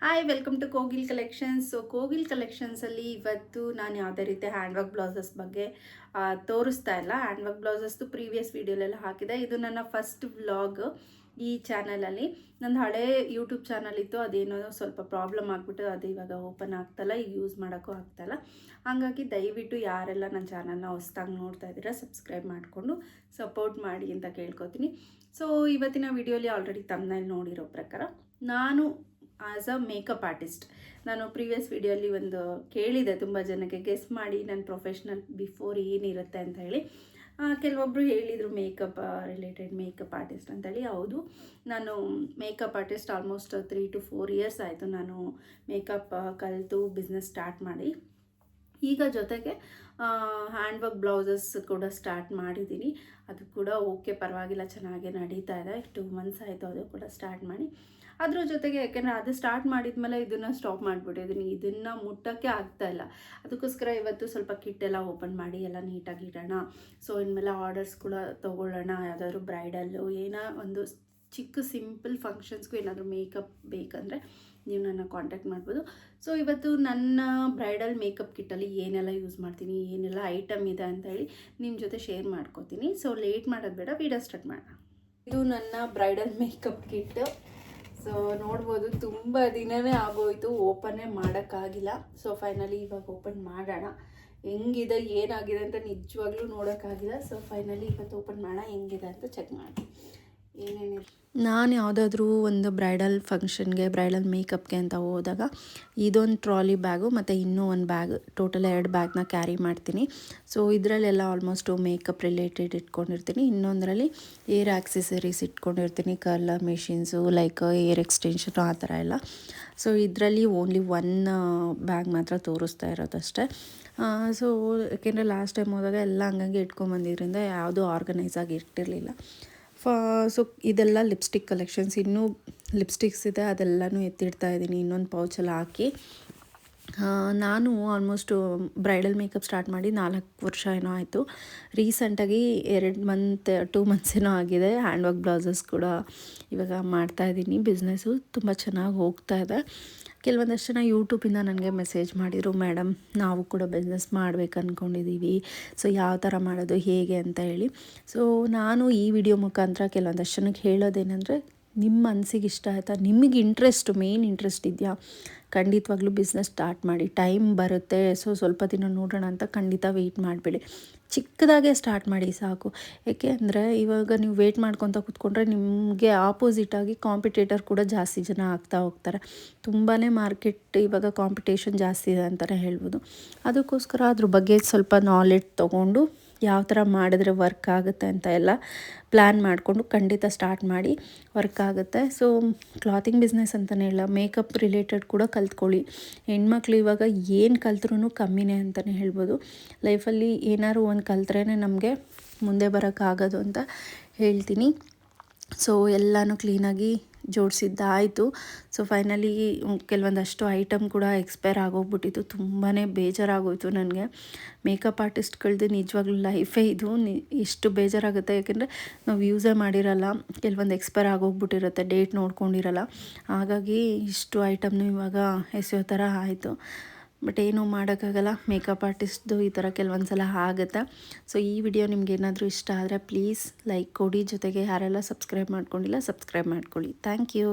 Hi, welcome to Kogil collections. So Kogil ಕಲೆಕ್ಷನ್ಸಲ್ಲಿ ಇವತ್ತು ನಾನು ಯಾವುದೇ ರೀತಿ ಹ್ಯಾಂಡ್ ವರ್ಕ್ ಬ್ಲೌಸಸ್ ಬಗ್ಗೆ ತೋರಿಸ್ತಾ ಇಲ್ಲ. ಹ್ಯಾಂಡ್ ವರ್ಕ್ ಬ್ಲೌಸಸ್ದು ಪ್ರೀವಿಯಸ್ ವೀಡಿಯೋಲೆಲ್ಲ ಹಾಕಿದೆ. ಇದು ನನ್ನ ಫಸ್ಟ್ ವ್ಲಾಗ್ ಈ ಚಾನಲಲ್ಲಿ. ನಂದು ಹಳೆ ಯೂಟ್ಯೂಬ್ ಚಾನಲ್ ಇತ್ತು, ಅದೇನೋ ಸ್ವಲ್ಪ ಪ್ರಾಬ್ಲಮ್ ಆಗಿಬಿಟ್ಟು ಅದು ಇವಾಗ ಓಪನ್ ಆಗ್ತಾಯಿಲ್ಲ, ಈಗ ಯೂಸ್ ಮಾಡೋಕ್ಕೂ ಆಗ್ತಾಯಿಲ್ಲ. ಹಾಗಾಗಿ ದಯವಿಟ್ಟು ಯಾರೆಲ್ಲ ನನ್ನ ಚಾನಲ್ನ ಹೊಸ್ದಾಗಿ ನೋಡ್ತಾ ಇದ್ದೀರಾ ಸಬ್ಸ್ಕ್ರೈಬ್ ಮಾಡಿಕೊಂಡು ಸಪೋರ್ಟ್ ಮಾಡಿ ಅಂತ ಕೇಳ್ಕೊತೀನಿ. ಸೊ ಇವತ್ತಿನ ವಿಡಿಯೋಲಿ ಆಲ್ರೆಡಿ ತಮ್ಮನೇಲಿ ನೋಡಿರೋ ಪ್ರಕಾರ ನಾನು ಆ್ಯಸ್ ಅ ಮೇಕಪ್ ಆರ್ಟಿಸ್ಟ್, ನಾನು ಪ್ರೀವಿಯಸ್ ವಿಡಿಯೋಲಿ ಒಂದು ಕೇಳಿದೆ ತುಂಬ ಜನಕ್ಕೆ, ಗೆಸ್ ಮಾಡಿ ನನ್ನ ಪ್ರೊಫೆಷ್ನಲ್ ಬಿಫೋರ್ ಏನಿರುತ್ತೆ ಅಂತ ಹೇಳಿ. ಕೆಲವೊಬ್ಬರು ಹೇಳಿದರು ಮೇಕಪ್ ರಿಲೇಟೆಡ್ ಮೇಕಪ್ ಆರ್ಟಿಸ್ಟ್ ಅಂತೇಳಿ. ಹೌದು, ನಾನು makeup artist almost 3 to 4 years ಆಯಿತು ನಾನು ಮೇಕಪ್ ಕಲಿತು ಬಿಸ್ನೆಸ್ ಸ್ಟಾರ್ಟ್ ಮಾಡಿ. ಈಗ ಜೊತೆಗೆ ಹ್ಯಾಂಡ್ ವರ್ಕ್ ಬ್ಲೌಸಸ್ ಕೂಡ ಸ್ಟಾರ್ಟ್ ಮಾಡಿದ್ದೀನಿ. ಅದು ಕೂಡ ಓಕೆ, ಪರವಾಗಿಲ್ಲ, ಚೆನ್ನಾಗೇ ನಡೀತಾ ಇದೆ. 2 months ಆಯಿತು ಅದು ಕೂಡ ಸ್ಟಾರ್ಟ್ ಮಾಡಿ. ಅದ್ರ ಜೊತೆಗೆ ಯಾಕೆಂದರೆ ಅದು ಸ್ಟಾರ್ಟ್ ಮಾಡಿದ್ಮೇಲೆ ಇದನ್ನು ಸ್ಟಾಪ್ ಮಾಡಿಬಿಟ್ಟಿದ್ದೀನಿ, ಇದನ್ನು ಮುಟ್ಟೋಕ್ಕೆ ಆಗ್ತಾಯಿಲ್ಲ. ಅದಕ್ಕೋಸ್ಕರ ಇವತ್ತು ಸ್ವಲ್ಪ ಕಿಟ್ಟೆಲ್ಲ ಓಪನ್ ಮಾಡಿ ಎಲ್ಲ ನೀಟಾಗಿ ಇಡೋಣ. ಸೊ ಇನ್ಮೇಲೆ ಆರ್ಡರ್ಸ್ ಕೂಡ ತೊಗೊಳ್ಳೋಣ. ಯಾವುದಾದ್ರು ಬ್ರೈಡಲ್ಲು ಏನೋ ಒಂದು ಚಿಕ್ಕ ಸಿಂಪಲ್ ಫಂಕ್ಷನ್ಸ್ಗೂ ಏನಾದರೂ ಮೇಕಪ್ ಬೇಕಂದರೆ ನೀವು ನನ್ನ ಕಾಂಟ್ಯಾಕ್ಟ್ ಮಾಡ್ಬೋದು. ಸೊ ಇವತ್ತು ನನ್ನ ಬ್ರೈಡಲ್ ಮೇಕಪ್ ಕಿಟ್ಟಲ್ಲಿ ಏನೆಲ್ಲ ಯೂಸ್ ಮಾಡ್ತೀನಿ, ಏನೆಲ್ಲ ಐಟಮ್ ಇದೆ ಅಂತ ಹೇಳಿ ನಿಮ್ಮ ಜೊತೆ ಶೇರ್ ಮಾಡ್ಕೋತೀನಿ. ಸೊ ಲೇಟ್ ಮಾಡೋದು ಬೇಡ, ವಿಡಿಯೋ ಸ್ಟಾರ್ಟ್ ಮಾಡೋಣ. ಇದು ನನ್ನ ಬ್ರೈಡಲ್ ಮೇಕಪ್ ಕಿಟ್. ಸೊ ನೋಡ್ಬೋದು, ತುಂಬ ದಿನವೇ ಆಗೋಯ್ತು, ಓಪನ್ನೇ ಮಾಡೋಕ್ಕಾಗಿಲ್ಲ. ಸೊ ಫೈನಲಿ ಇವಾಗ ಓಪನ್ ಮಾಡೋಣ. ಹೆಂಗಿದೆ ಏನಾಗಿದೆ ಅಂತ ನಿಜವಾಗ್ಲೂ ನೋಡೋಕ್ಕಾಗಿಲ್ಲ. ಸೊ ಫೈನಲಿ ಇವತ್ತು ಓಪನ್ ಮಾಡೋಣ, ಹೆಂಗಿದೆ ಅಂತ ಚೆಕ್ ಮಾಡಿ. ಏನೇನಿದೆ, ನಾನು ಯಾವುದಾದ್ರೂ ಒಂದು ಬ್ರೈಡಲ್ ಫಂಕ್ಷನ್ಗೆ, ಬ್ರೈಡಲ್ ಮೇಕಪ್ಗೆ ಅಂತ ಹೋದಾಗ ಇದೊಂದು ಟ್ರಾಲಿ ಬ್ಯಾಗು ಮತ್ತು ಇನ್ನೂ ಒಂದು ಬ್ಯಾಗ್, ಟೋಟಲ್ 2 ಬ್ಯಾಗ್ನ ಕ್ಯಾರಿ ಮಾಡ್ತೀನಿ. ಸೊ ಇದರಲ್ಲೆಲ್ಲ ಆಲ್ಮೋಸ್ಟು ಮೇಕಪ್ ರಿಲೇಟೆಡ್ ಇಟ್ಕೊಂಡಿರ್ತೀನಿ. ಇನ್ನೊಂದರಲ್ಲಿ ಏರ್ ಆಕ್ಸೆಸರೀಸ್ ಇಟ್ಕೊಂಡಿರ್ತೀನಿ, curler machines like hair extension ಆ ಥರ ಎಲ್ಲ. ಸೊ ಇದರಲ್ಲಿ ಓನ್ಲಿ 1 ಬ್ಯಾಗ್ ಮಾತ್ರ ತೋರಿಸ್ತಾ ಇರೋದಷ್ಟೇ. ಸೊ ಯಾಕೆಂದರೆ ಲಾಸ್ಟ್ ಟೈಮ್ ಹೋದಾಗ ಎಲ್ಲ ಹಂಗಂಗೆ ಇಟ್ಕೊಂಬಂದಿದ್ದರಿಂದ ಯಾವುದೂ ಆರ್ಗನೈಸ್ ಆಗಿ ಇಟ್ಟಿರಲಿಲ್ಲ. ಸೊ ಇದೆಲ್ಲ ಲಿಪ್ಸ್ಟಿಕ್ ಕಲೆಕ್ಷನ್ಸ್, ಇನ್ನೂ ಲಿಪ್ಸ್ಟಿಕ್ಸ್ ಇದೆ, ಅದೆಲ್ಲನೂ ಎತ್ತಿಡ್ತಾ ಇದ್ದೀನಿ ಇನ್ನೊಂದು ಪೌಚಲ್ಲಿ ಹಾಕಿ. ನಾನು ಆಲ್ಮೋಸ್ಟು ಬ್ರೈಡಲ್ ಮೇಕಪ್ ಸ್ಟಾರ್ಟ್ ಮಾಡಿ 4 ವರ್ಷ ಏನೋ ಆಯಿತು. ರೀಸೆಂಟಾಗಿ 2 months ಏನೋ ಆಗಿದೆ. ಹ್ಯಾಂಡ್ ವರ್ಕ್ ಬ್ಲೌಸಸ್ ಕೂಡ ಇವಾಗ ಮಾಡ್ತಾಯಿದ್ದೀನಿ. ಬಿಸ್ನೆಸ್ಸು ತುಂಬ ಚೆನ್ನಾಗಿ ಹೋಗ್ತಾ ಇದೆ. ಕೆಲವೊಂದಷ್ಟು ಜನ ಯೂಟ್ಯೂಬಿಂದ ನನಗೆ ಮೆಸೇಜ್ ಮಾಡಿದರು, ಮೇಡಮ್ ನಾವು ಕೂಡ ಬಿಸ್ನೆಸ್ ಮಾಡಬೇಕು ಅಂದ್ಕೊಂಡಿದ್ದೀವಿ, ಸೊ ಯಾವ ಥರ ಮಾಡೋದು ಹೇಗೆ ಅಂತ ಹೇಳಿ. ಸೊ ನಾನು ಈ ವಿಡಿಯೋ ಮುಖಾಂತರ ಕೆಲವೊಂದಷ್ಟು ಜನಕ್ಕೆ ಹೇಳೋದೇನೆಂದರೆ, ನಿಮ್ಮ ಮನಸ್ಸಿಗೆ ಇಷ್ಟ ಆಯಿತಾ, ನಿಮಗೆ ಇಂಟ್ರೆಸ್ಟು ಮೇನ್ ಇಂಟ್ರೆಸ್ಟ್ ಇದೆಯಾ, ಖಂಡಿತವಾಗ್ಲೂ ಬಿಸ್ನೆಸ್ ಸ್ಟಾರ್ಟ್ ಮಾಡಿ. ಟೈಮ್ ಬರುತ್ತೆ, ಸೊ ಸ್ವಲ್ಪ ದಿನ ನೋಡೋಣ ಅಂತ ಖಂಡಿತ ವೆಯ್ಟ್ ಮಾಡಬೇಡಿ. ಚಿಕ್ಕದಾಗೆ ಸ್ಟಾರ್ಟ್ ಮಾಡಿ ಸಾಕು. ಏಕೆ ಅಂದರೆ ಇವಾಗ ನೀವು ವೆಯ್ಟ್ ಮಾಡ್ಕೊತ ಕೂತ್ಕೊಂಡ್ರೆ ನಿಮಗೆ ಆಪೋಸಿಟಾಗಿ ಕಾಂಪಿಟೇಟರ್ ಕೂಡ ಜಾಸ್ತಿ ಜನ ಆಗ್ತಾ ಹೋಗ್ತಾರೆ. ತುಂಬಾ ಮಾರ್ಕೆಟ್ ಇವಾಗ ಕಾಂಪಿಟೇಷನ್ ಜಾಸ್ತಿ ಇದೆ ಅಂತಲೇ ಹೇಳ್ಬೋದು. ಅದಕ್ಕೋಸ್ಕರ ಅದ್ರ ಬಗ್ಗೆ ಸ್ವಲ್ಪ ನಾಲೆಡ್ಜ್ ತೊಗೊಂಡು ಯಾವ ಥರ ಮಾಡಿದ್ರೆ ವರ್ಕ್ ಆಗುತ್ತೆ ಅಂತ ಎಲ್ಲ ಪ್ಲ್ಯಾನ್ ಮಾಡಿಕೊಂಡು ಖಂಡಿತ ಸ್ಟಾರ್ಟ್ ಮಾಡಿ, ವರ್ಕ್ ಆಗುತ್ತೆ. ಸೊ ಕ್ಲಾತಿಂಗ್ ಬಿಸ್ನೆಸ್ ಅಂತಲೇ ಇಲ್ಲ, ಮೇಕಪ್ ರಿಲೇಟೆಡ್ ಕೂಡ ಕಲ್ತ್ಕೊಳ್ಳಿ. ಹೆಣ್ಮಕ್ಳು ಇವಾಗ ಏನು ಕಲ್ತ್ರೂ ಕಮ್ಮಿನೇ ಅಂತಲೇ ಹೇಳ್ಬೋದು. ಲೈಫಲ್ಲಿ ಏನಾದ್ರು ಒಂದು ಕಲ್ತ್ರೇ ನಮಗೆ ಮುಂದೆ ಬರೋಕ್ಕಾಗೋದು ಅಂತ ಹೇಳ್ತೀನಿ. ಸೊ ಎಲ್ಲನೂ ಕ್ಲೀನಾಗಿ ಜೋಡಿಸಿದ್ದಾಯಿತು. ಸೊ ಫೈನಲಿ ಕೆಲವೊಂದಷ್ಟು ಐಟಮ್ ಕೂಡ ಎಕ್ಸ್ಪೈರ್ ಆಗೋಗ್ಬಿಟ್ಟಿತ್ತು. ತುಂಬಾ ಬೇಜಾರಾಗೋಯಿತು ನನಗೆ. ಮೇಕಪ್ ಆರ್ಟಿಸ್ಟ್ಗಳದ್ದು ನಿಜವಾಗ್ಲೂ ಲೈಫೇ ಇದು. ಎಷ್ಟು ಬೇಜಾರಾಗುತ್ತೆ, ಯಾಕೆಂದರೆ ನಾವು ಯೂಸೇ ಮಾಡಿರಲ್ಲ, ಕೆಲವೊಂದು ಎಕ್ಸ್ಪೈರ್ ಆಗೋಗ್ಬಿಟ್ಟಿರುತ್ತೆ, ಡೇಟ್ ನೋಡ್ಕೊಂಡಿರಲ್ಲ. ಹಾಗಾಗಿ ಇಷ್ಟು ಐಟಮ್ನು ಇವಾಗ ಎಸೆಯೋ ಥರ ಆಯಿತು. ಬಟ್ ಏನೂ ಮಾಡೋಕ್ಕಾಗಲ್ಲ, ಮೇಕಪ್ ಆರ್ಟಿಸ್ಟ್ದು ಈ ಥರ ಕೆಲವೊಂದು ಸಲ ಆಗುತ್ತೆ. ಸೊ ಈ ವಿಡಿಯೋ ನಿಮ್ಗೆ ಏನಾದರೂ ಇಷ್ಟ ಆದರೆ ಪ್ಲೀಸ್ ಲೈಕ್ ಕೊಡಿ. ಜೊತೆಗೆ ಯಾರೆಲ್ಲ ಸಬ್ಸ್ಕ್ರೈಬ್ ಮಾಡ್ಕೊಂಡಿಲ್ಲ ಸಬ್ಸ್ಕ್ರೈಬ್ ಮಾಡ್ಕೊಳ್ಳಿ. Thank you.